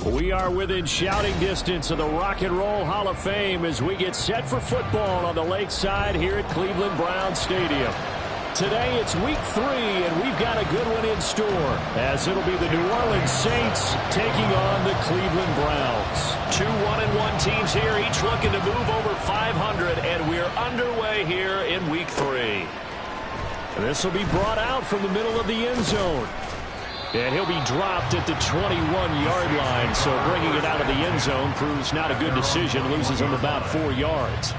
We are within shouting distance of the Rock and Roll Hall of Fame as we get set for football on the lakeside here at Cleveland Browns Stadium. Today it's week 3, and we've got a good one in store, as it'll be the New Orleans Saints taking on the Cleveland Browns. Two 1-1 teams here, each looking to move over 500, and we're underway here in week 3. This will be brought out from the middle of the end zone. And he'll be dropped at the 21-yard line, so bringing it out of the end zone proves not a good decision, loses him about 4 yards.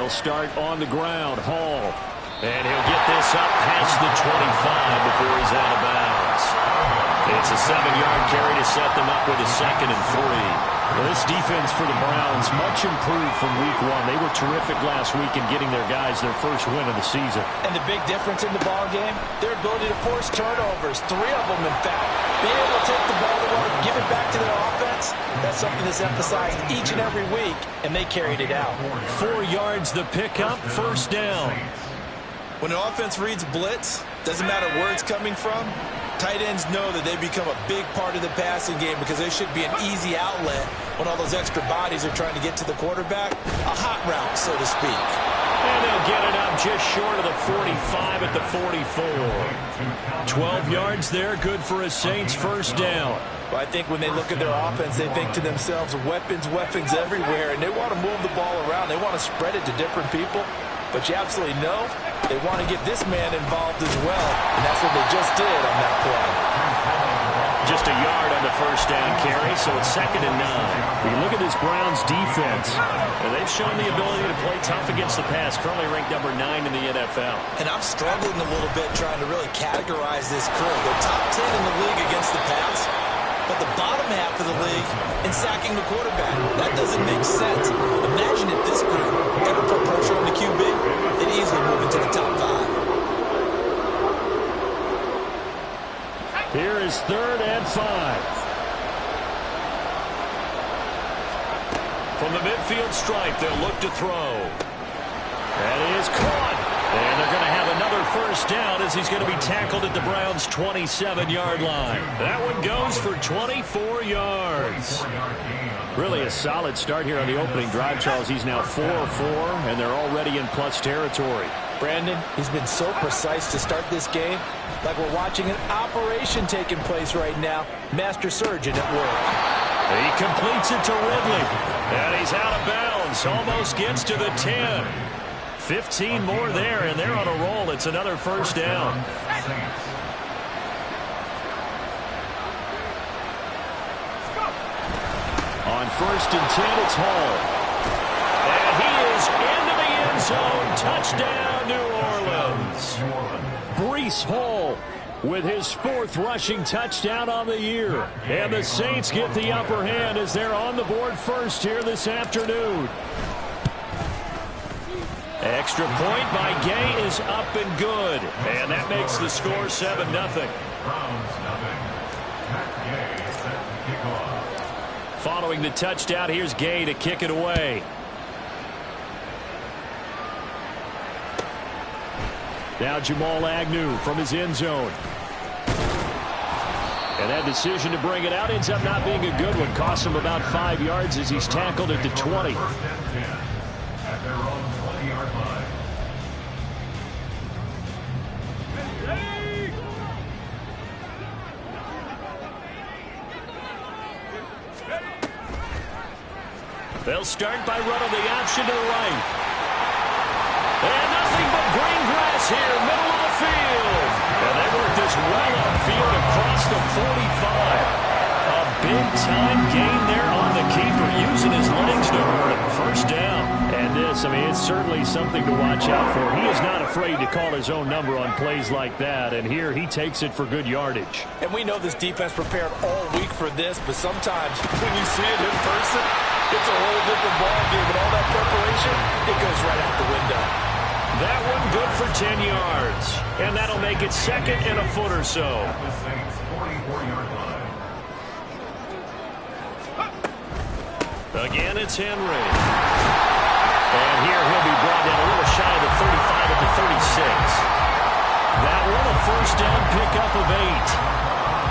They'll start on the ground. Hall. And he'll get this up past the 25 before he's out of bounds. It's a 7-yard carry to set them up with a 2nd and 3. Well, this defense for the Browns, much improved from week 1. They were terrific last week in getting their guys their first win of the season. And the big difference in the ball game, their ability to force turnovers, 3 of them in fact. Being able to take the ball to work, give it back to their offense, that's something that's emphasized each and every week, and they carried it out. 4 yards the pickup, 1st down. When the offense reads blitz, doesn't matter where it's coming from, tight ends know that they become a big part of the passing game because they should be an easy outlet when all those extra bodies are trying to get to the quarterback. A hot route, so to speak. And they'll get it up just short of the 45 at the 44. 12 yards there, good for a Saints 1st down. Well, I think when they look at their offense, they think to themselves, weapons, weapons everywhere, and they want to move the ball around. They want to spread it to different people. But you absolutely know they want to get this man involved as well, and that's what they just did on that play. Just a yard on the 1st down carry, so it's 2nd and 9. We look at this Browns defense, and they've shown the ability to play tough against the pass, currently ranked number 9 in the NFL. And I'm struggling a little bit trying to really categorize this crew. They're top 10 in the league against the pass, but the bottom half of the league in sacking the quarterback. That doesn't make sense. Imagine if this group ever put pressure on the QB, they'd easily move into the top 5. Here is 3rd and 5. From the midfield stripe, they'll look to throw. That is caught. And they're going to have another 1st down as he's going to be tackled at the Browns' 27-yard line. That one goes for 24 yards. Really a solid start here on the opening drive, Charles. He's now 4-4, and they're already in plus territory. Brandon, he's been so precise to start this game, like we're watching an operation taking place right now. Master surgeon at work. He completes it to Ridley, and he's out of bounds. Almost gets to the 10. 15 more there, and they're on a roll. It's another 1st down. On 1st and 10, it's Hall. And he is into the end zone. Touchdown, New Orleans. Breece Hall with his 4th rushing touchdown on the year. And the Saints get the upper hand as they're on the board first here this afternoon. Extra point by Gay is up and good. And that makes the score 7-0. Following the touchdown, here's Gay to kick it away. Now Jamal Agnew from his end zone. And that decision to bring it out ends up not being a good one. Costs him about 5 yards as he's tackled at the 20. They'll start by running the option to the right. And nothing but green grass here, middle of the field. And they work this well upfield across the 45. A big-time gain there on the keeper, using his legs to hurt him. 1st down. And this, I mean, it's certainly something to watch out for. He is not afraid to call his own number on plays like that. And here he takes it for good yardage. And we know this defense prepared all week for this, but sometimes when you see it in person, it's a whole different ball game, and all that preparation, it goes right out the window. That one good for 10 yards, and that'll make it 2nd and a foot or so. Again, it's Henry. And here he'll be brought down a little shy of the 35 at the 36. That one a 1st down pickup of 8.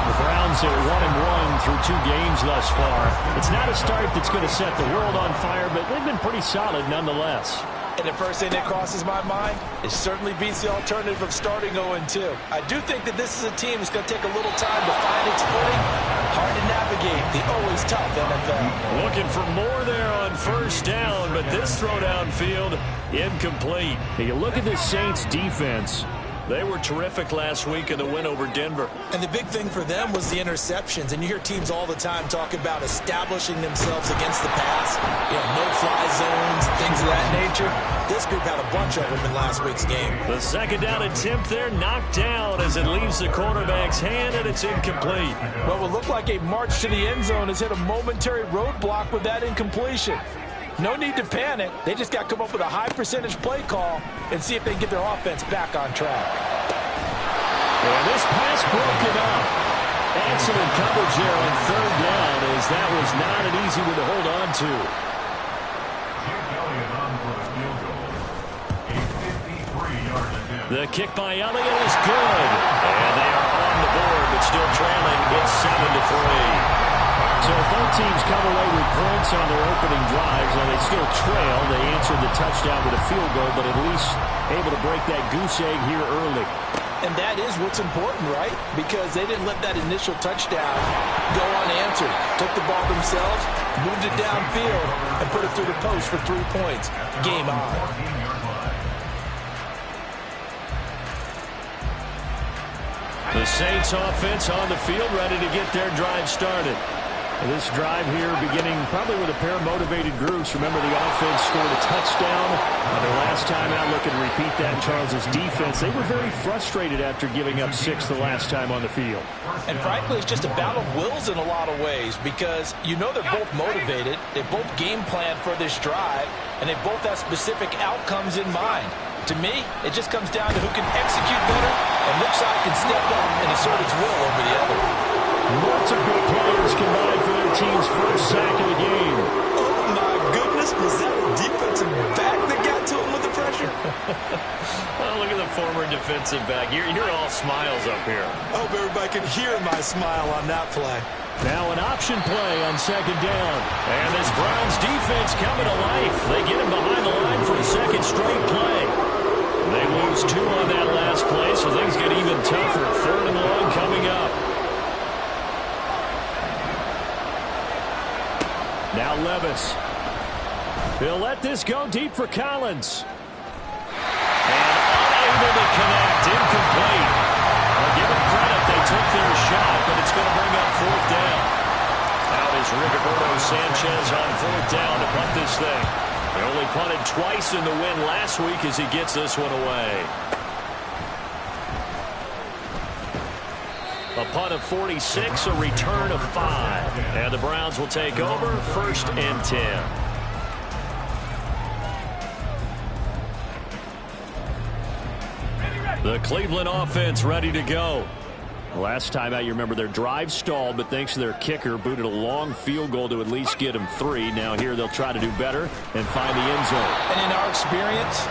The Browns are 1-1 through 2 games thus far. It's not a start that's going to set the world on fire, but they've been pretty solid nonetheless. And the first thing that crosses my mind is certainly beats the alternative of starting 0-2. I do think that this is a team that's going to take a little time to find its footing. Hard to navigate the always tough NFL. Looking for more there on 1st down, but this throw downfield incomplete. You look at this Saints defense. They were terrific last week in the win over Denver. And the big thing for them was the interceptions. And you hear teams all the time talk about establishing themselves against the pass. You know, no-fly zones, things of that nature. This group had a bunch of them in last week's game. The second down attempt there knocked down as it leaves the quarterback's hand, and it's incomplete. What will look like a march to the end zone has hit a momentary roadblock with that incompletion. No need to panic. They just got to come up with a high percentage play call and see if they can get their offense back on track. And this pass broken up. Excellent coverage there on third down, as that was not an easy one to hold on to. The kick by Elliott is good. And they are on the board, but still trailing. It's 7-3. So both teams come away with points on their opening drives, and they still trail. They answered the touchdown with a field goal, but at least able to break that goose egg here early. And that is what's important, right? Because they didn't let that initial touchdown go unanswered. Took the ball themselves, moved it downfield, and put it through the post for 3 points. Game on. The Saints offense on the field, ready to get their drive started. This drive here beginning probably with a pair of motivated groups. Remember, the offense scored a touchdown their last time out. Looking to repeat that in Charles' defense. They were very frustrated after giving up 6 the last time on the field. And frankly, it's just a battle of wills in a lot of ways, because you know they're both motivated. They both game plan for this drive, and they both have specific outcomes in mind. To me, it just comes down to who can execute better and which side can step up and assert its will over the other. Multiple players combined for their team's first sack of the game. Oh, my goodness. Was that a defensive back that got to him with the pressure? Oh, look at the former defensive back. You're all smiles up here. I hope everybody can hear my smile on that play. Now an option play on second down. And this Browns defense coming to life. They get him behind the line for a second straight play. They lose 2 on that last play, so things get even tougher. 3rd and long coming up. Now Levis. He'll let this go deep for Collins. And unable to connect. Incomplete. I'll give them credit. They took their shot, but it's going to bring up 4th down. Out is Rigoberto Sanchez on 4th down to punt this thing. He only punted twice in the win last week as he gets this one away. A punt of 46, a return of 5. And the Browns will take over, 1st and 10. The Cleveland offense ready to go. Last time out, you remember their drive stalled, but thanks to their kicker, booted a long field goal to at least get them 3. Now here they'll try to do better and find the end zone. And in our experience,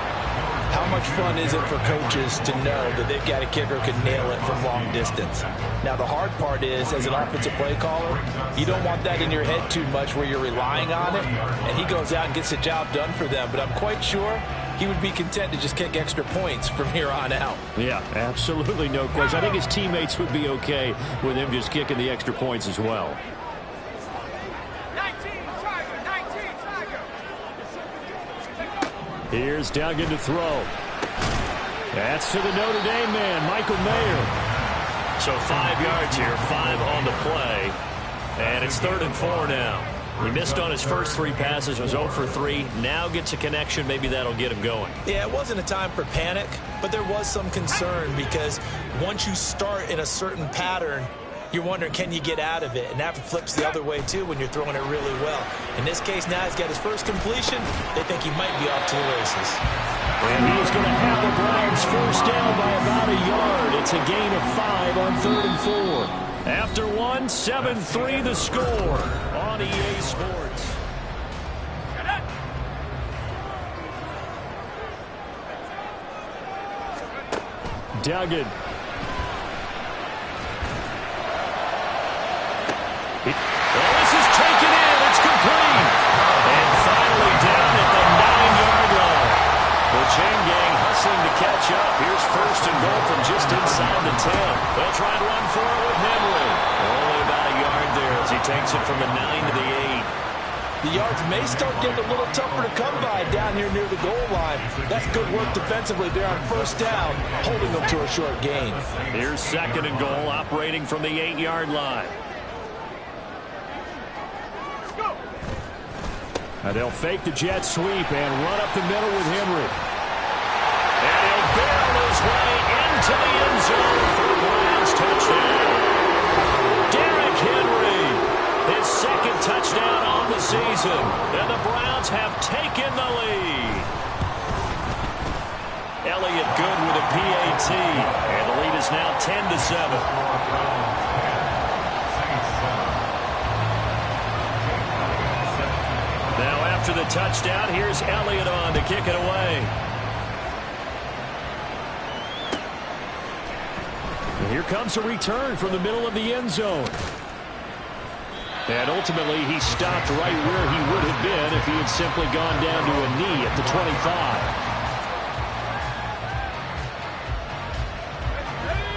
how much fun is it for coaches to know that they've got a kicker who can nail it from long distance? Now, the hard part is, as an offensive play caller, you don't want that in your head too much where you're relying on it, and he goes out and gets the job done for them. But I'm quite sure he would be content to just kick extra points from here on out. Yeah, absolutely no question. I think his teammates would be okay with him just kicking the extra points as well. 19 Tiger. Here's Duggan to throw. That's to the Notre Dame man, Michael Mayer. So 5 yards here, 5 on the play. And it's 3rd and 4 now. He missed on his first 3 passes, was 0 for 3. Now gets a connection. Maybe that'll get him going. Yeah, it wasn't a time for panic, but there was some concern because once you start in a certain pattern, you're wondering, can you get out of it? And that flips the other way, too, when you're throwing it really well. In this case, now he's got his first completion. They think he might be off to the races. And he's going to have the Browns first down by about a yard. It's a gain of 5 on 3rd and 4. After 1, 7-3 the score on EA Sports. Duggan. This is taken in. It's complete. And finally down at the 9-yard line. The chain gang hustling to catch up. Here's 1st and goal from just inside the 10. They'll try and run for it with Henry. Only about a yard there as he takes it from the 9 to the 8. The yards may start getting a little tougher to come by down here near the goal line. That's good work defensively there on first down, holding them to a short gain. Here's 2nd and goal, operating from the 8-yard line. Now they'll fake the jet sweep and run up the middle with Henry. And he'll barrel his way into the end zone for the Browns touchdown. Derrick Henry, his 2nd touchdown on the season. And the Browns have taken the lead. Elliott good with a PAT. And the lead is now 10-7. After the touchdown, here's Elliott on to kick it away. And here comes a return from the middle of the end zone. And ultimately, he stopped right where he would have been if he had simply gone down to a knee at the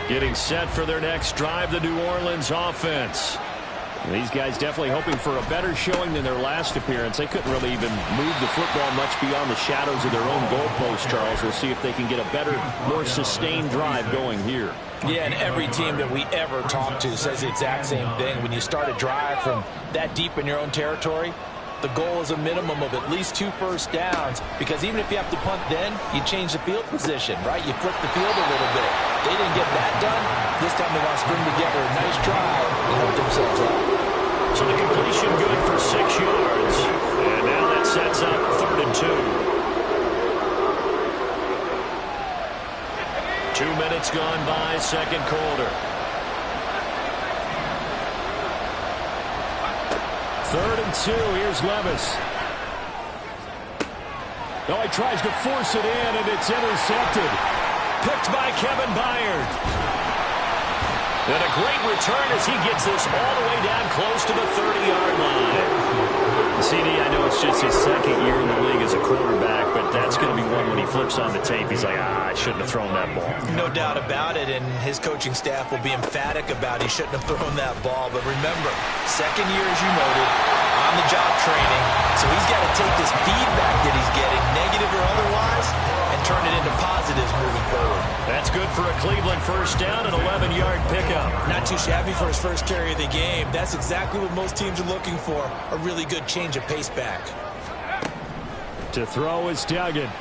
25. Getting set for their next drive, the New Orleans offense. These guys definitely hoping for a better showing than their last appearance. They couldn't really even move the football much beyond the shadows of their own goalpost, Charles. We'll see if they can get a better, more sustained drive going here. Yeah, and every team that we ever talk to says the exact same thing. When you start a drive from that deep in your own territory, the goal is a minimum of at least 2 first downs, because even if you have to punt then, you change the field position, right? You flip the field a little bit. They didn't get that done. This time they want to string together a nice drive and help themselves out. So the completion good for 6 yards. And now that sets up 3rd and 2. 2 minutes gone by, 2nd quarter. 3rd and 2, here's Levis. Oh, he tries to force it in, and it's intercepted. Picked by Kevin Byard. And a great return as he gets this all the way down close to the 30-yard line. CD, I know it's just his 2nd year in the league as a quarterback, but that's going to be one when he flips on the tape. He's like, I shouldn't have thrown that ball. No doubt about it, and his coaching staff will be emphatic about he shouldn't have thrown that ball. But remember, 2nd year, as you noted, on-the-job training. So he's got to take this feedback that he's getting, negative or otherwise, and turn it into positives moving forward. That's good for a Cleveland first down, an 11-yard pickup. Not too shabby for his first carry of the game. That's exactly what most teams are looking for, a really good change of pace back. To throw is Duggan. And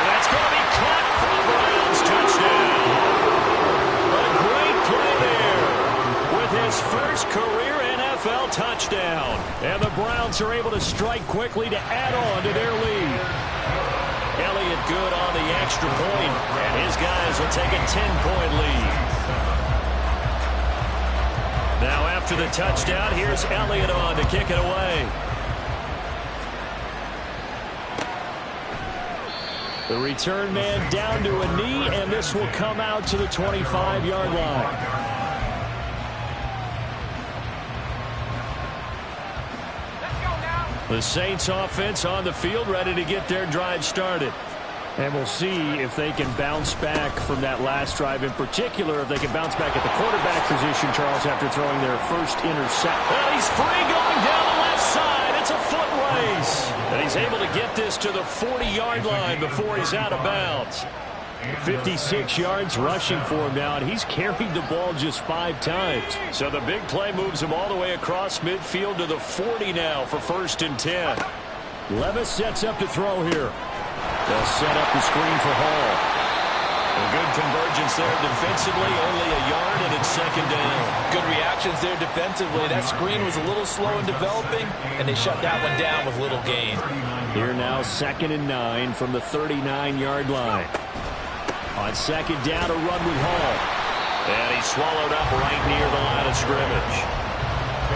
that's going to be caught for the Browns. Touchdown. A great play there with his first career NFL touchdown. And the Browns are able to strike quickly to add on to their lead. Elliott good on the extra point, and his guys will take a 10-point lead. Now after the touchdown, here's Elliott on to kick it away. The return man down to a knee, and this will come out to the 25-yard line. The Saints offense on the field, ready to get their drive started. And we'll see if they can bounce back from that last drive, in particular, if they can bounce back at the quarterback position, Charles, after throwing their first interception. Well, he's free going down the left side. It's a foot race. And he's able to get this to the 40-yard line before he's out of bounds. 56 yards rushing for him now, and he's carried the ball just 5 times. So the big play moves him all the way across midfield to the 40 now for 1st and 10. Levis sets up to throw here. They'll set up the screen for Hall. A good convergence there defensively, only a yard, and it's 2nd down. Good reactions there defensively. That screen was a little slow in developing, and they shut that one down with little gain. Here now, 2nd and 9 from the 39-yard line. On 2nd down, a run with Hall. And he's swallowed up right near the line of scrimmage.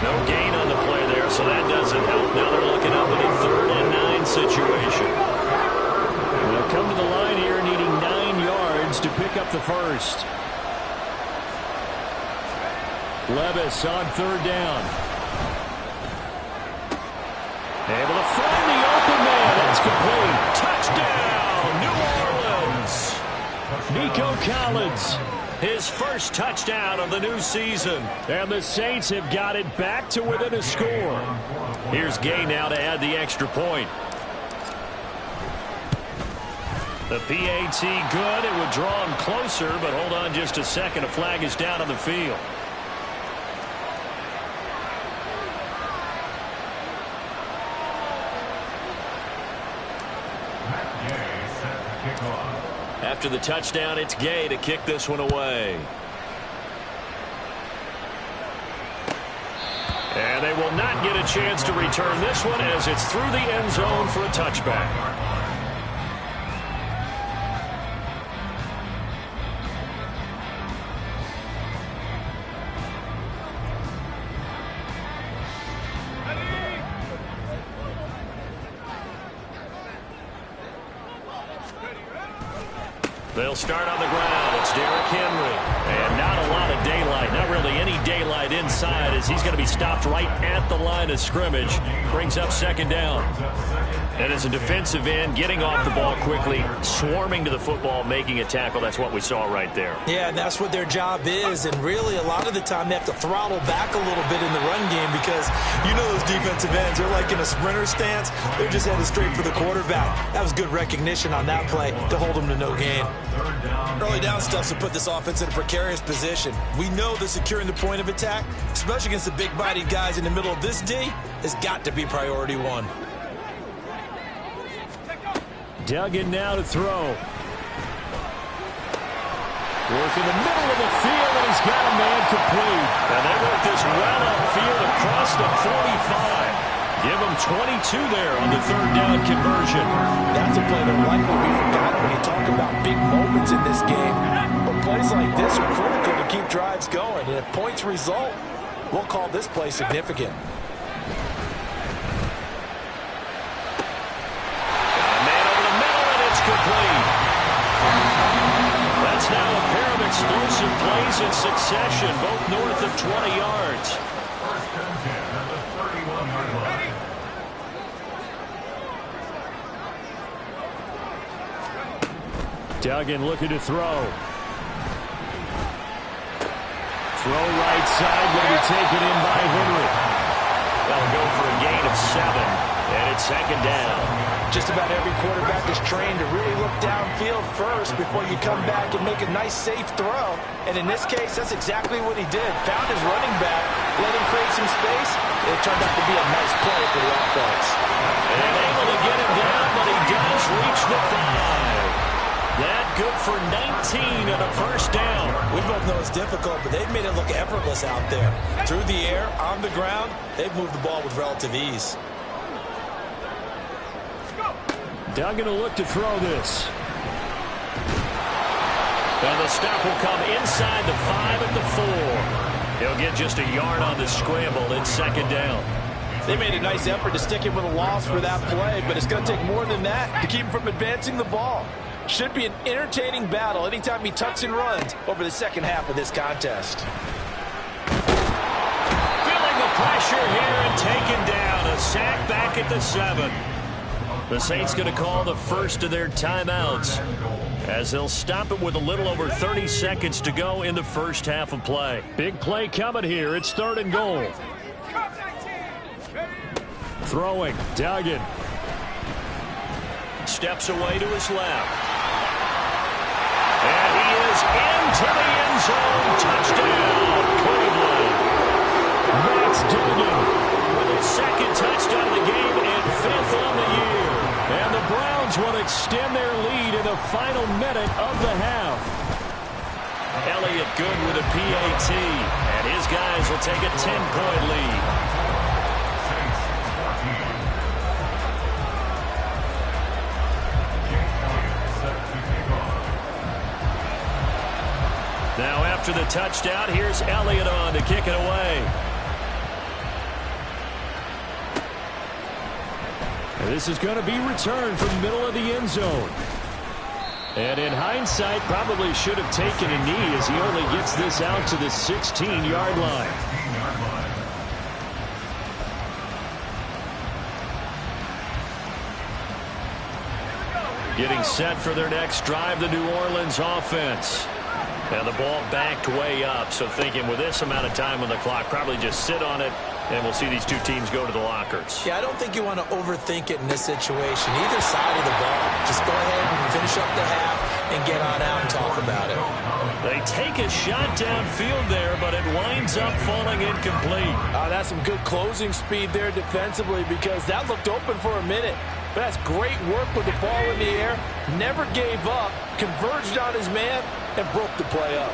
No gain on the play there, so that doesn't help. Now they're looking up at a 3rd and 9 situation. They'll come to the line here needing 9 yards to pick up the first. Levis on 3rd down. Able to find the open man. That's complete. Touchdown, New Orleans. Nico Collins. his first touchdown of the new season. And the Saints have got it back to within a score. Here's Gay now to add the extra point. The PAT good. It would draw him closer, but hold on just a second. A flag is down on the field. After the touchdown, it's Gay to kick this one away. And they will not get a chance to return this one as it's through the end zone for a touchback. They'll start on the ground. It's Derrick Henry. And not a lot of daylight. Not really any daylight inside as he's going to be stopped right at the line of scrimmage. Brings up second down. And as a defensive end, getting off the ball quickly, swarming to the football, making a tackle. That's what we saw right there. Yeah, and that's what their job is. And really, a lot of the time, they have to throttle back a little bit in the run game because you know those defensive ends, they're like in a sprinter stance. They're just headed straight for the quarterback. That was good recognition on that play to hold them to no gain. Early down stuff to put this offense in a precarious position. We know that securing the point of attack, especially against the big-bodied guys in the middle of this D, has got to be priority one. Duggan now to throw. Work in the middle of the field, and he's got a man complete. And they work this well upfield across the 45. Give him 22 there on the third down conversion. That's a play that will likely be forgotten when you talk about big moments in this game. But plays like this are critical to keep drives going. And if points result, we'll call this play significant. Complete. That's now a pair of explosive plays in succession, both north of 20 yards. Duggan looking to throw. Throw right side, going to be taken in by Henry. That'll go for a gain of 7, and it's second down. Just about every quarterback is trained to really look downfield first before you come back and make a nice, safe throw. And in this case, that's exactly what he did. Found his running back, let him create some space. It turned out to be a nice play for the offense. And able to get him down, but he does reach the 5. That good for 19 and a first down. We both know it's difficult, but they've made it look effortless out there. Through the air, on the ground, they've moved the ball with relative ease. Duggan will look to throw this. And the stop will come inside the 5 at the 4. He'll get just a yard on the scramble. It's second down. They made a nice effort to stick him with a loss for that play, but it's going to take more than that to keep him from advancing the ball. Should be an entertaining battle anytime he tucks and runs over the second half of this contest. Feeling the pressure here and taken down. A sack back at the 7. The Saints going to call the first of their timeouts as they'll stop it with a little over 30 seconds to go in the first half of play. Big play coming here. It's third and goal. Throwing. Duggan. Steps away to his left. And he is into the end zone. Touchdown, Cleveland. Max Duggan with his second touchdown of the game and 5th on the year. And the Browns will extend their lead in the final minute of the half. Elliott good with a PAT. And his guys will take a 10-point lead. Now after the touchdown, here's Elliott on to kick it away. And this is going to be returned from the middle of the end zone. And in hindsight, probably should have taken a knee as he only gets this out to the 16-yard line. Getting set for their next drive, the New Orleans offense. And the ball backed way up, so thinking with this amount of time on the clock, probably just sit on it, and we'll see these two teams go to the lockers. Yeah, I don't think you want to overthink it in this situation. Either side of the ball, just go ahead and finish up the half and get on out and talk about it. They take a shot downfield there, but it winds up falling incomplete. That's some good closing speed there defensively, because that looked open for a minute. But that's great work with the ball in the air. Never gave up, converged on his man, and broke the play up.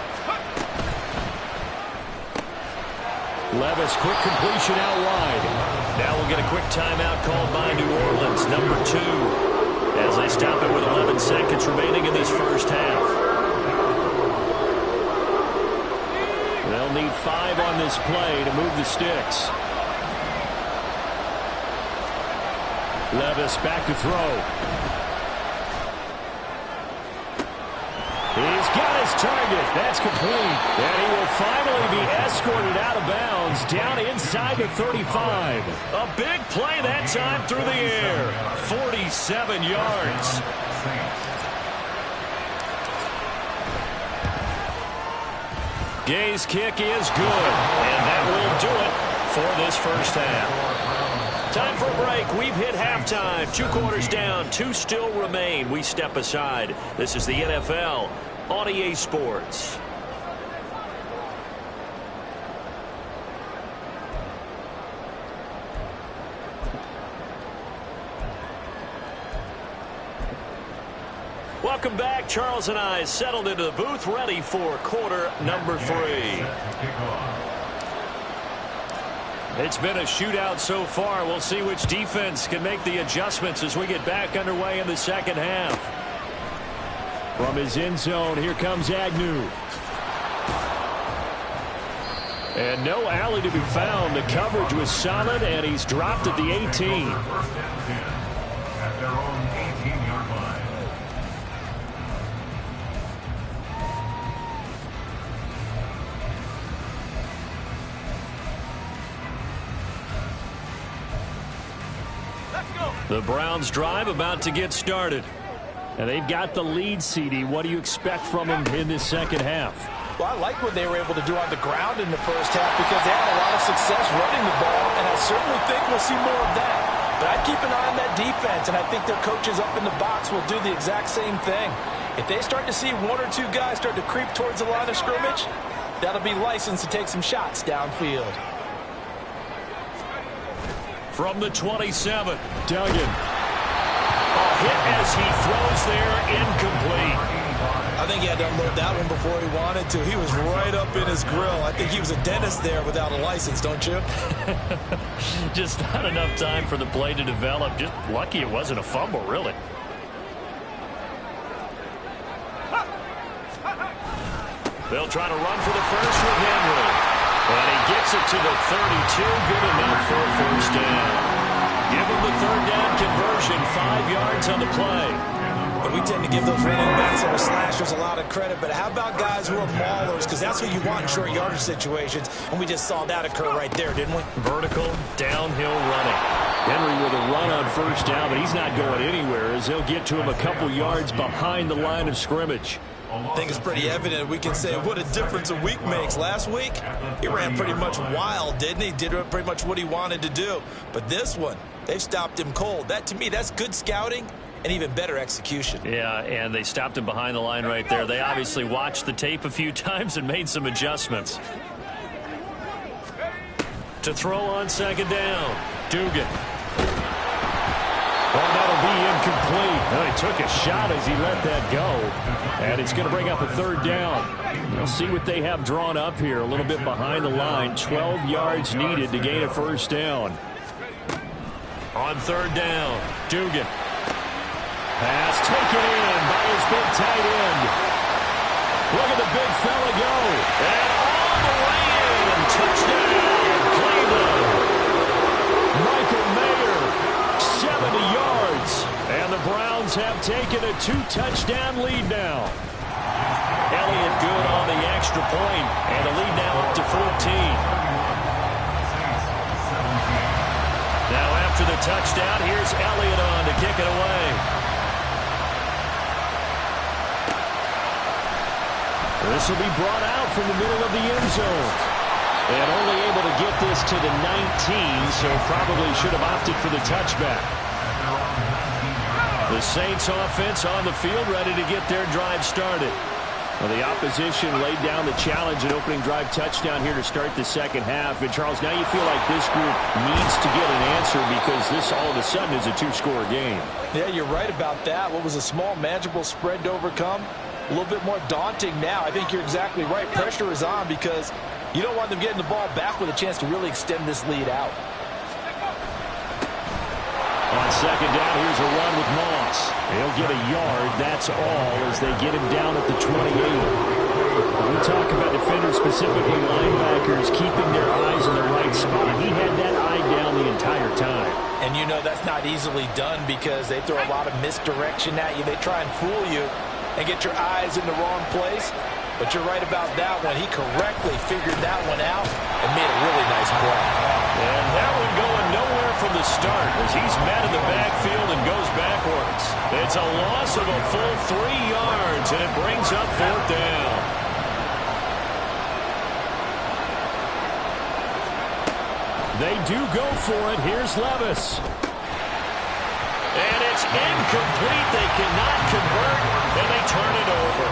Levis, quick completion out wide. Now we'll get a quick timeout called by New Orleans, number 2, as they stop it with 11 seconds remaining in this first half. They'll need 5 on this play to move the sticks. Levis back to throw. He's got his target. That's complete. And he will finally be escorted out of bounds down inside the 35. A big play that time through the air. 47 yards. Gay's kick is good. And that will do it for this first half. Time for a break. We've hit halftime. 2 quarters down. 2 still remain. We step aside. This is the NFL on EA Sports. Welcome back. Charles and I settled into the booth, ready for quarter number 3. It's been a shootout so far. We'll see which defense can make the adjustments as we get back underway in the second half. From his end zone, here comes Agnew. And no alley to be found. The coverage was solid, and he's dropped at the 18. At their own 18-yard line. The Browns drive about to get started. And they've got the lead, CD. What do you expect from them in this second half? Well, I like what they were able to do on the ground in the first half, because they had a lot of success running the ball, and I certainly think we'll see more of that. But I'd keep an eye on that defense, and I think their coaches up in the box will do the exact same thing. If they start to see 1 or 2 guys start to creep towards the line of scrimmage, that'll be licensed to take some shots downfield. From the 27, Duggan. A hit as he throws there, incomplete. I think he had to unload that one before he wanted to. He was right up in his grill. I think he was a dentist there without a license, don't you? Just not enough time for the play to develop. Just lucky it wasn't a fumble, really. They'll try to run for the first with Henry. And he gets it to the 32. Good enough for a first down. Give him the third down conversion. 5 yards on the play. But we tend to give those running backs that are slashers a lot of credit. But how about guys who are maulers? Because that's what you want in short yardage situations. And we just saw that occur right there, didn't we? Vertical, downhill running. Henry with a run on first down, but he's not going anywhere as they'll get to him a couple yards behind the line of scrimmage. I think it's pretty evident. We can say what a difference a week makes. Last week, he ran pretty much wild, didn't he? Did pretty much what he wanted to do. But this one, they've stopped him cold. That, to me, that's good scouting and even better execution. Yeah, and they stopped him behind the line right there. They obviously watched the tape a few times and made some adjustments. To throw on second down, Dugan. Oh, that'll be incomplete. Well, he took a shot as he let that go. And it's going to bring up a third down. We'll see what they have drawn up here. A little bit behind the line. 12 yards needed to gain a first down. On third down, Dugan. Pass taken in by his big tight end. Look at the big fella go. And all the way in. Touchdown, Cleveland. Michael Mayer, 70 yards. And the Browns have taken a 2-touchdown lead now. Elliott good on the extra point. And the lead now up to 14. Now after the touchdown, here's Elliott on to kick it away. This will be brought out from the middle of the end zone. And only able to get this to the 19, so probably should have opted for the touchback. The Saints offense on the field, ready to get their drive started. Well, the opposition laid down the challenge, an opening drive touchdown here to start the second half. And, Charles, now you feel like this group needs to get an answer because this all of a sudden is a two-score game. Yeah, you're right about that. What was a small, manageable spread to overcome? A little bit more daunting now. I think you're exactly right. Pressure is on because you don't want them getting the ball back with a chance to really extend this lead out. On second down, here's a run with Moss. He'll get a yard, that's all, as they get him down at the 28. When we talk about defenders, specifically linebackers, keeping their eyes in the right spot, he had that eye down the entire time. And you know that's not easily done because they throw a lot of misdirection at you. They try and fool you and get your eyes in the wrong place. But you're right about that one. He correctly figured that one out and made a really nice play. And that one going nowhere from the start as he's met in the backfield and goes backwards. It's a loss of a full 3 yards, and it brings up fourth down. They do go for it. Here's Levis. And it's incomplete. They cannot convert, and they turn it over.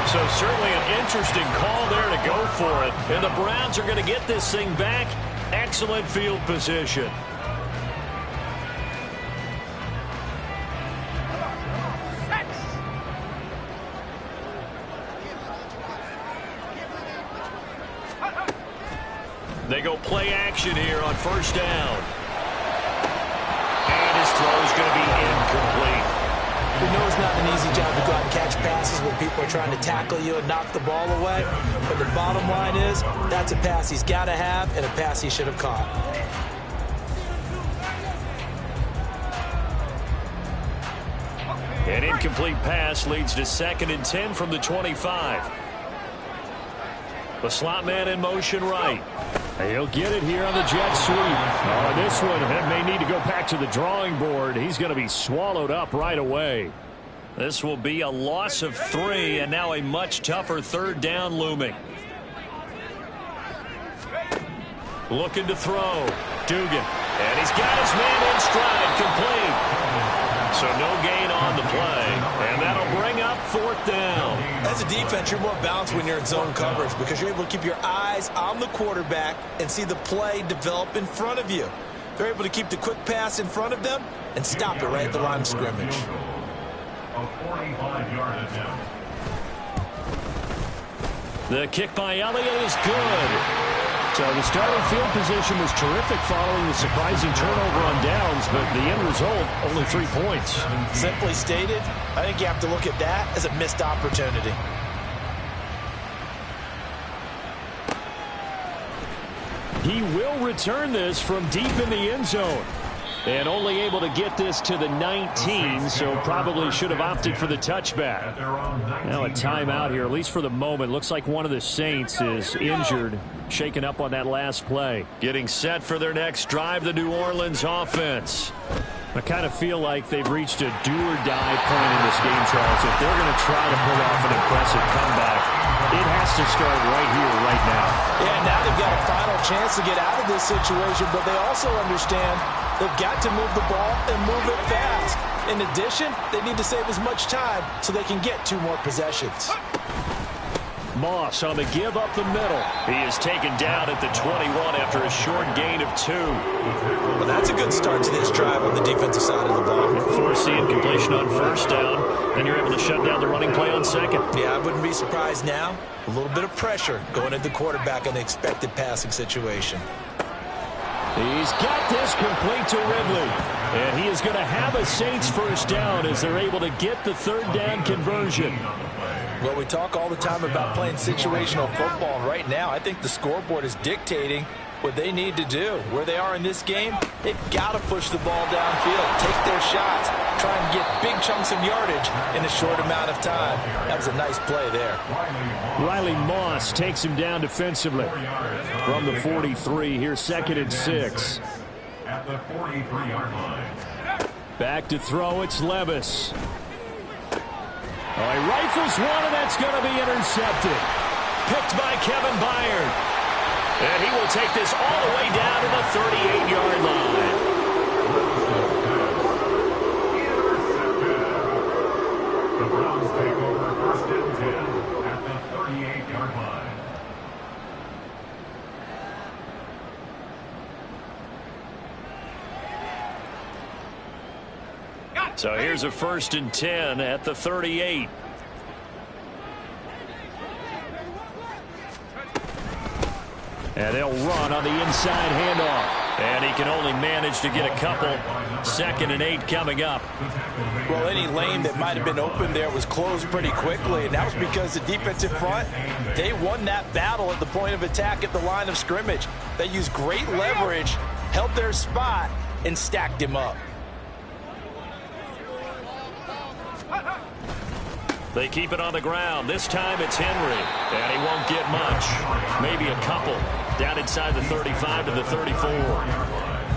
So certainly an interesting call there to go for it. And the Browns are going to get this thing back. Excellent field position. They go play action here on first down. And his throw is going to be incomplete. We know it's not an easy job to go out and catch passes when people are trying to tackle you and knock the ball away. But the bottom line is that's a pass he's got to have and a pass he should have caught. An incomplete pass leads to 2nd and 10 from the 25. The slot man in motion right. He'll get it here on the jet sweep. Oh, this one may need to go back to the drawing board. He's going to be swallowed up right away. This will be a loss of 3, and now a much tougher third down looming. Looking to throw. Dugan. And he's got his man in stride, complete. So no gain on the play, and that'll bring up fourth down. As a defense, you're more balanced when you're in zone coverage because you're able to keep your eyes on the quarterback and see the play develop in front of you. They're able to keep the quick pass in front of them and stop it right at the line of scrimmage. A 45-yard attempt. The kick by Elliott is good. So the starting field position was terrific following the surprising turnover on downs, but the end result, only 3 points. Simply stated, I think you have to look at that as a missed opportunity. He will return this from deep in the end zone. And only able to get this to the 19, so probably should have opted for the touchback. Now a timeout here, at least for the moment. Looks like one of the Saints is injured, shaken up on that last play. Getting set for their next drive, the New Orleans offense. I kind of feel like they've reached a do-or-die point in this game, Charles. If they're going to try to pull off an impressive comeback, it has to start right here, right now. Yeah, now they've got a final chance to get out of this situation, but they also understand they've got to move the ball and move it fast. In addition, they need to save as much time so they can get 2 more possessions. Moss on the give up the middle. He is taken down at the 21 after a short gain of 2. Well, that's a good start to this drive on the defensive side of the ball. Forcing incompletion on first down. Then you're able to shut down the running play on second. Yeah, I wouldn't be surprised now. A little bit of pressure going at the quarterback in the expected passing situation. He's got this complete to Ridley. And he is going to have a Saints first down as they're able to get the third down conversion. Well, we talk all the time about playing situational football. Right now, I think the scoreboard is dictating what they need to do. Where they are in this game, they've got to push the ball downfield, take their shots, try and get big chunks of yardage in a short amount of time. That was a nice play there. Riley Moss takes him down defensively from the 43. Here's 2nd and 6. At the 43-yard line. Back to throw, it's Levis. Oh, he rifles one, and that's going to be intercepted. Picked by Kevin Byard. And he will take this all the way down to the 38-yard line. The Browns take over 1st and 10 at the 38-yard line. So here's a 1st and 10 at the 38. And they'll run on the inside handoff. And he can only manage to get a couple. 2nd and 8 coming up. Well, any lane that might have been open there was closed pretty quickly, and that was because the defensive front, they won that battle at the point of attack at the line of scrimmage. They used great leverage, held their spot, and stacked him up. They keep it on the ground. This time it's Henry. And he won't get much. Maybe a couple. Down inside the 35 to the 34.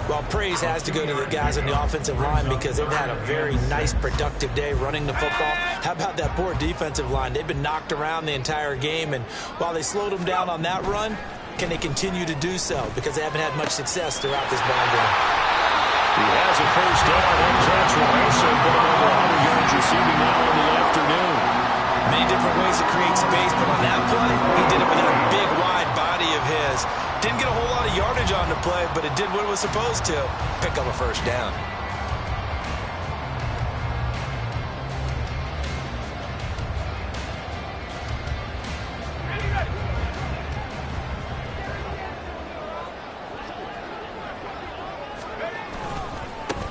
Well, praise has to go to the guys on the offensive line because they've had a very nice, productive day running the football. How about that poor defensive line? They've been knocked around the entire game, and while they slowed them down on that run, can they continue to do so? Because they haven't had much success throughout this ball game. He has a 1st down. That catch will also put him over 100 yards receiving now in the afternoon. Many different ways to create space, but on that play, he did it with that big, wide body of his. Didn't get a whole lot of yardage on the play, but it did what it was supposed to. Pick up a 1st down.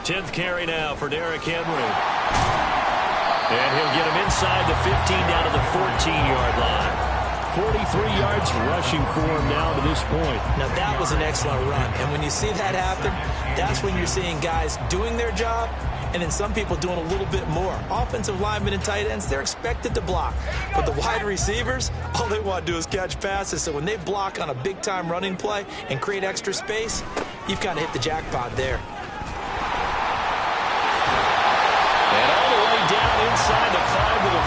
Tenth carry now for Derrick Henry. And he'll get him inside the 15 down to the 14-yard line. 43 yards rushing for him now to this point. Now, that was an excellent run. And when you see that happen, that's when you're seeing guys doing their job and then some people doing a little bit more. Offensive linemen and tight ends, they're expected to block. But the wide receivers, all they want to do is catch passes. So when they block on a big-time running play and create extra space, you've kind of hit the jackpot there. And all the way down inside the 5 to the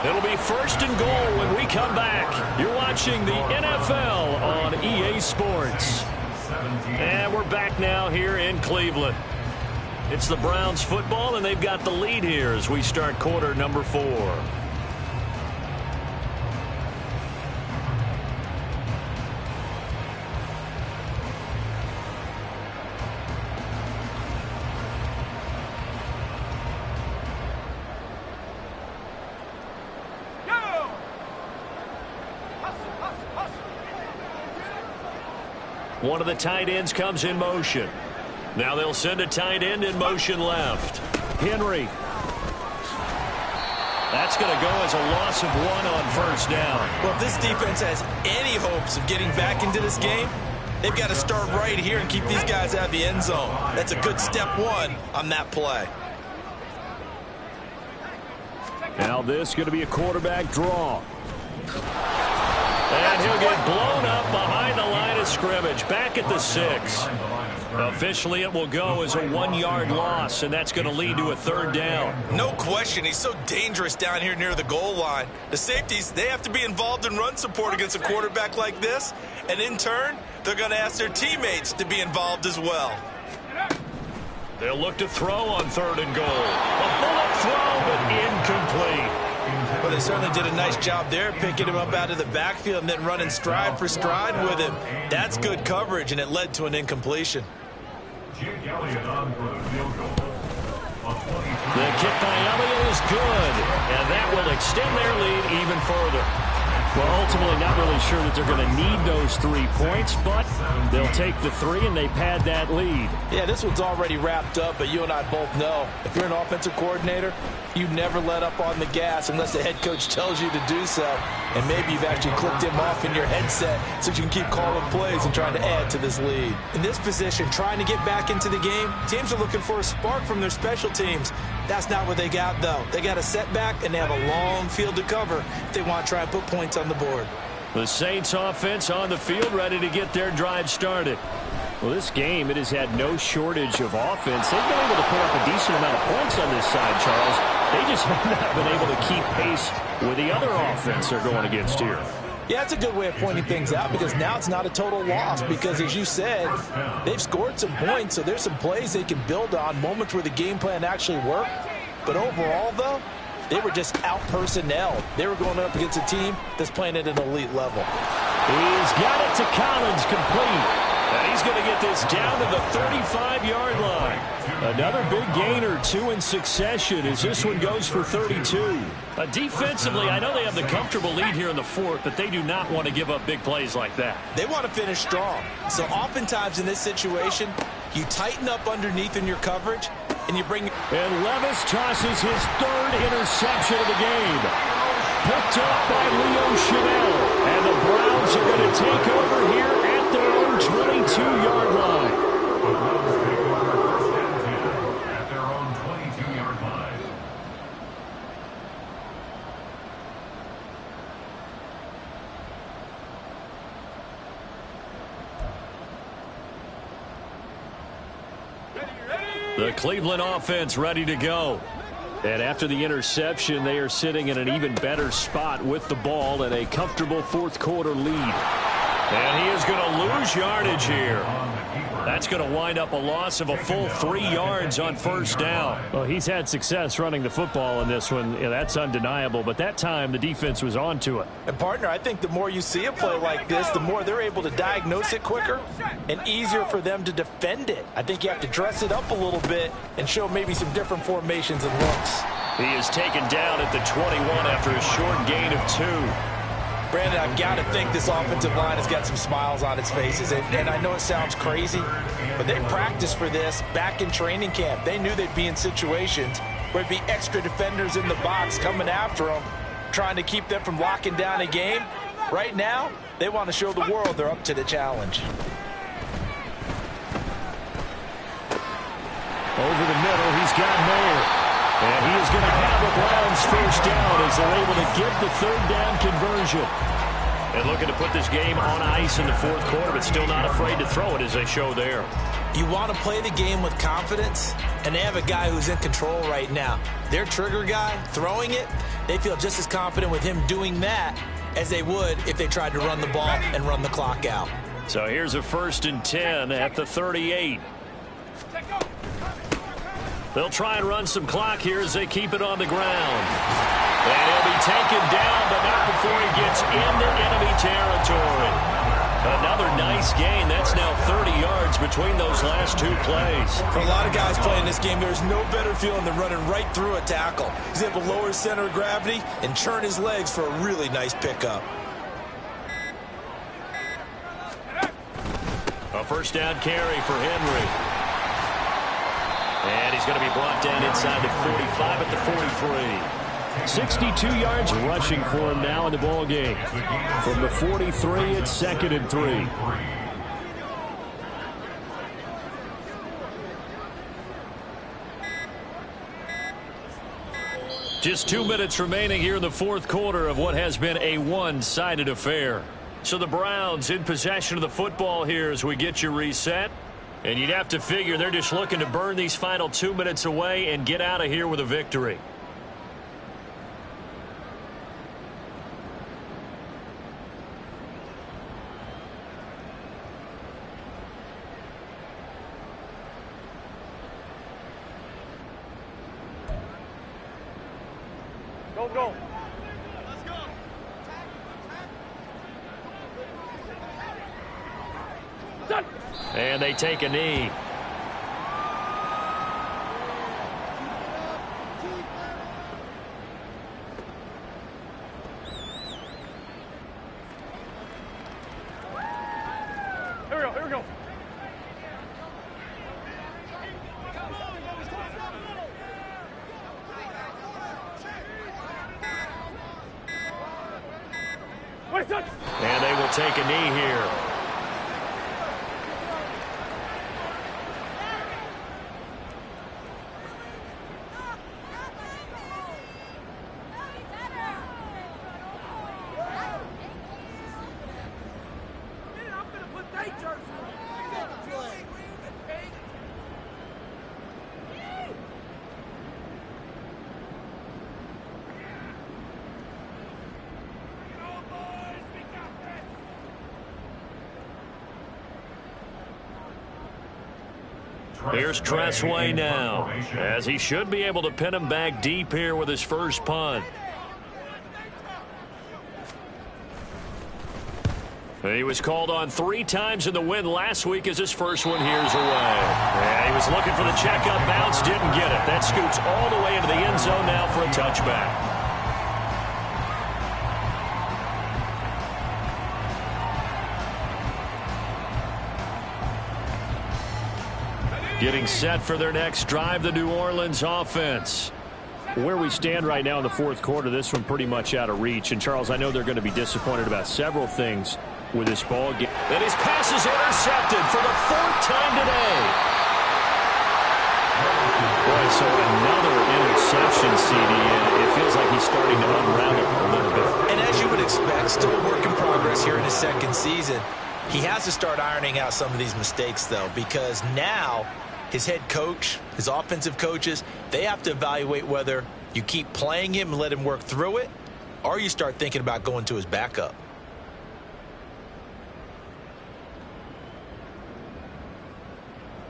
4. It'll be 1st and goal when we come back. You're watching the NFL on EA Sports. And we're back now here in Cleveland. It's the Browns football, and they've got the lead here as we start quarter number 4. One of the tight ends comes in motion. Now they'll send a tight end in motion left. Henry. That's going to go as a loss of 1 on 1st down. Well, if this defense has any hopes of getting back into this game, they've got to start right here and keep these guys out of the end zone. That's a good step 1 on that play. Now this is going to be a quarterback draw. And he'll get blown up behind the line of scrimmage, back at the 6. Officially, it will go as a 1-yard loss, and that's going to lead to a 3rd down. No question, he's so dangerous down here near the goal line. The safeties, they have to be involved in run support against a quarterback like this, and in turn, they're going to ask their teammates to be involved as well. They'll look to throw on 3rd and goal. A bullet throw, but incomplete. Well, they certainly did a nice job there, picking him up out of the backfield and then running stride for stride with him. That's good coverage, and it led to an incompletion. Jake Elliott on for the field goal. The kick by Elliott is good, and that will extend their lead even further. Well, ultimately, not really sure that they're going to need those 3 points, but they'll take the 3, and they pad that lead. Yeah, this one's already wrapped up, but you and I both know if you're an offensive coordinator, you never let up on the gas unless the head coach tells you to do so. And maybe you've actually clicked him off in your headset so you can keep calling plays and trying to add to this lead. In this position, trying to get back into the game, teams are looking for a spark from their special teams. That's not what they got, though. They got a setback, and they have a long field to cover if they want to try and put points on the board. The Saints offense on the field, ready to get their drive started. Well, this game, it has had no shortage of offense. They've been able to put up a decent amount of points on this side, Charles. They just have not been able to keep pace with the other offense they're going against here. Yeah, that's a good way of pointing things out because now it's not a total loss because, as you said, they've scored some points, so there's some plays they can build on, moments where the game plan actually worked. But overall, though, they were just out-personnel. They were going up against a team that's playing at an elite level. He's got it to Collins, complete. And he's going to get this down to the 35-yard line. Another big gain or two in succession as this one goes for 32. Defensively, I know they have the comfortable lead here in the fourth, but they do not want to give up big plays like that. They want to finish strong. So oftentimes in this situation, you tighten up underneath in your coverage, and you bring... And Levis tosses his third interception of the game. Picked up by Leo Chanel. And the Browns are going to take over here at their own 22-yard line. The Browns take over first and 10 at their own 22-yard line. The Cleveland offense ready to go. And after the interception, they are sitting in an even better spot with the ball and a comfortable fourth quarter lead. And he is going to lose yardage here. That's going to wind up a loss of a full 3 yards on first down. Well, he's had success running the football in this one. Yeah, that's undeniable. But that time, the defense was onto it. And, partner, I think the more you see a play like this, the more they're able to diagnose it quicker and easier for them to defend it. I think you have to dress it up a little bit and show maybe some different formations and looks. He is taken down at the 21 after a short gain of 2. Brandon, I've got to think this offensive line has got some smiles on its faces. And I know it sounds crazy, but they practiced for this back in training camp. They knew they'd be in situations where there'd be extra defenders in the box coming after them, trying to keep them from locking down a game. Right now, they want to show the world they're up to the challenge. Over the middle, he's got Mayer. And he is going to have the Browns first down as they're able to get the third down conversion. And looking to put this game on ice in the fourth quarter, but still not afraid to throw it as they show there. You want to play the game with confidence, and they have a guy who's in control right now. Their trigger guy, throwing it, they feel just as confident with him doing that as they would if they tried to run the ball and run the clock out. So here's a 1st and 10 at the 38. They'll try and run some clock here as they keep it on the ground. And he'll be taken down, but not before he gets into enemy territory. Another nice gain. That's now 30 yards between those last 2 plays. For a lot of guys playing this game, there's no better feeling than running right through a tackle. He's able to lower his center of gravity and churn his legs for a really nice pickup. A first down carry for Henry. And he's going to be brought down inside the 45 at the 43. 62 yards rushing for him now in the ball game. From the 43, it's 2nd and 3. Just 2 minutes remaining here in the fourth quarter of what has been a one-sided affair. So the Browns in possession of the football here as we get you reset. And you'd have to figure they're just looking to burn these final 2 minutes away and get out of here with a victory. Go. And they take a knee. Here we go. And they will take a knee here. Here's Tressway now, as he should be able to pin him back deep here with his first punt. He was called on 3 times in the win last week as his first one here's away. And he was looking for the checkup bounce, didn't get it. That scoots all the way into the end zone now for a touchback. Getting set for their next drive, the New Orleans offense. Where we stand right now in the fourth quarter, this one pretty much out of reach. And, Charles, I know they're going to be disappointed about several things with this ball game. And his pass is intercepted for the 4th time today. Boy, so another interception, CD, and it feels like he's starting to unravel a little bit. And as you would expect, still a work in progress here in his second season. He has to start ironing out some of these mistakes, though, because now his head coach, his offensive coaches, they have to evaluate whether you keep playing him and let him work through it, or you start thinking about going to his backup.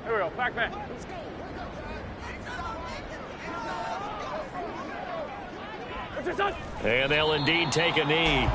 Here we go. Back man. And they'll indeed take a knee.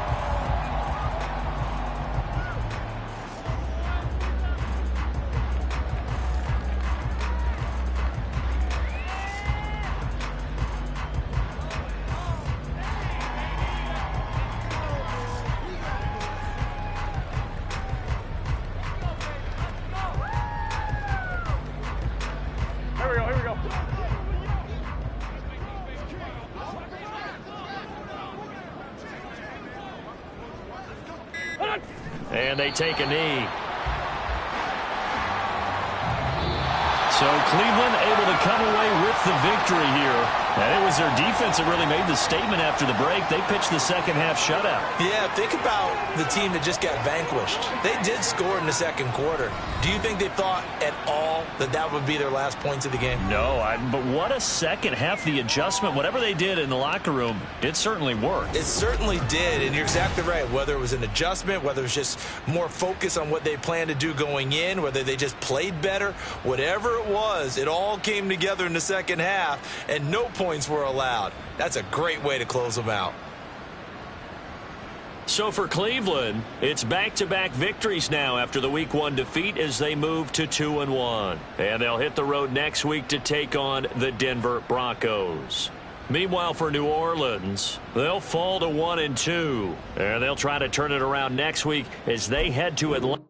And they take a knee. So Cleveland able to come away with the victory here. And it was their defense that really made the statement after the break. They pitched the second half shutout. Yeah, think about the team that just got vanquished. They did score in the second quarter. Do you think they thought at all that that would be their last points of the game? No, but what a second half. The adjustment, whatever they did in the locker room, it certainly worked. It certainly did, and you're exactly right. Whether it was an adjustment, whether it was just more focus on what they planned to do going in, whether they just played better, whatever it was, it all came together in the second half, and no points were allowed. That's a great way to close them out. So for Cleveland, it's back-to-back victories now after the Week 1 defeat as they move to 2-1. And they'll hit the road next week to take on the Denver Broncos. Meanwhile, for New Orleans, they'll fall to 1-2. And they'll try to turn it around next week as they head to Atlanta.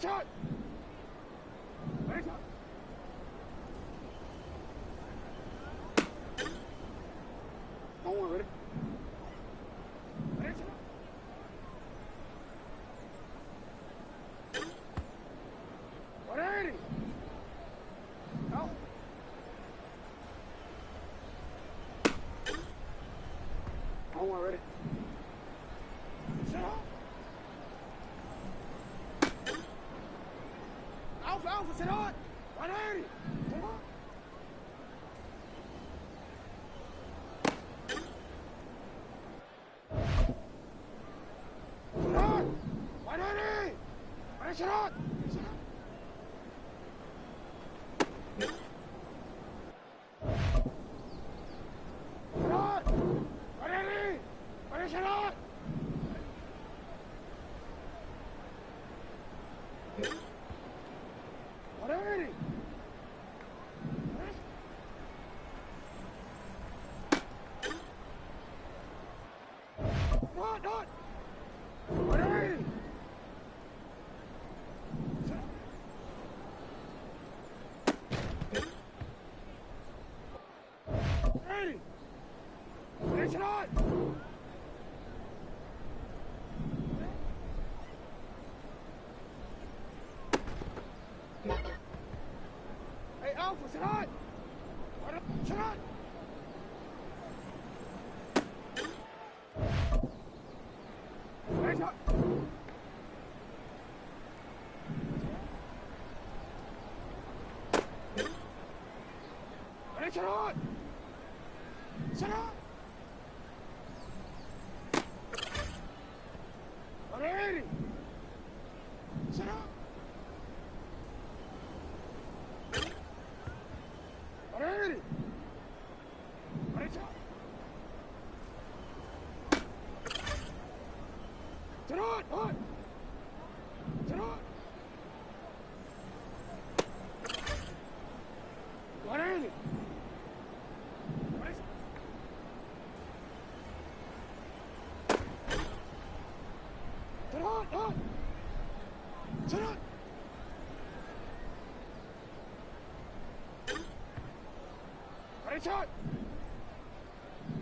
Shot! Ready, shot! Don't worry, ready? Ready, shot! Ready! Out! Don't worry, ready? Shot! Alpha, sit on! 180! Come on! Sit on! 180! Ready, sit on! Sit on! Sit on! 180! Ready, sit on! Ready! Not! Ready! Ready! Ready, sit on! Hey, Alpha, sit on! Sit on! Ready, shot! Ready, sit on! Sit on! Ready! Sit on! Ready! Ready, shot! Sit on! On! Sit on! Ready! Ready! Sit on! On! Sit on! Ready, shot!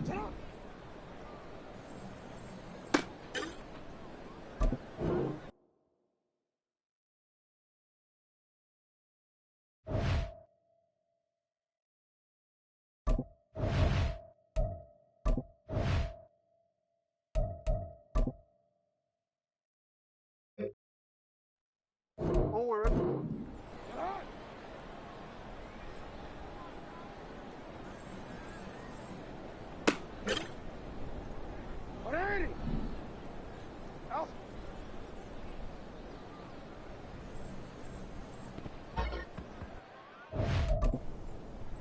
Sit on! On Don't worry. Get out. Alrighty. Out.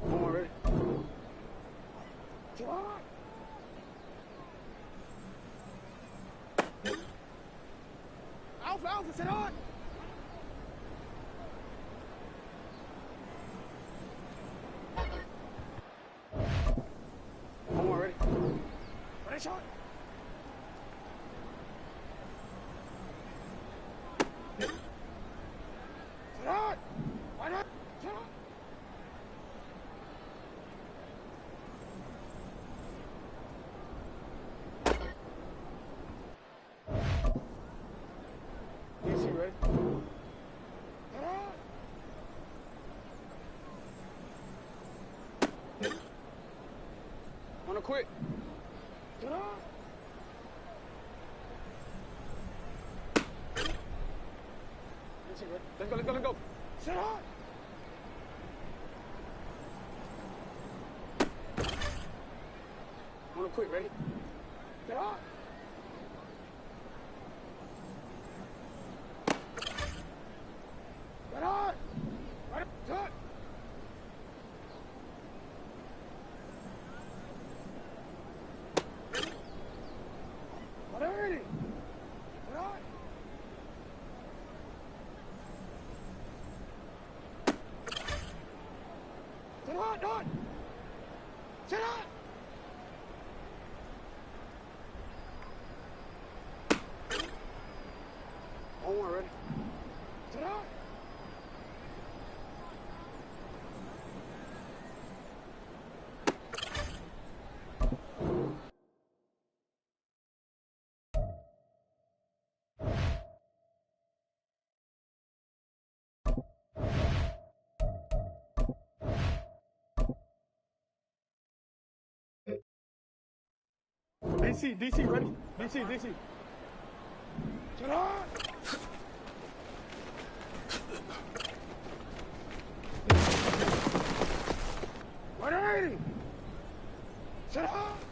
Don't worry. Get out. Alpha, sit on! One more, ready? Ready, shot! Sit on! Why not? Sit on! DC, ready? Sit on! Wanna quit? Sit on! DC, ready? Let's go! Sit on! Wanna quit, ready? Sit on! Get on! Right up, shot! Alrighty! Get on! Sit on, Don! Sit on! One more, ready? Sit on! DC, ready? DC. Sit on! Ready? Sit on!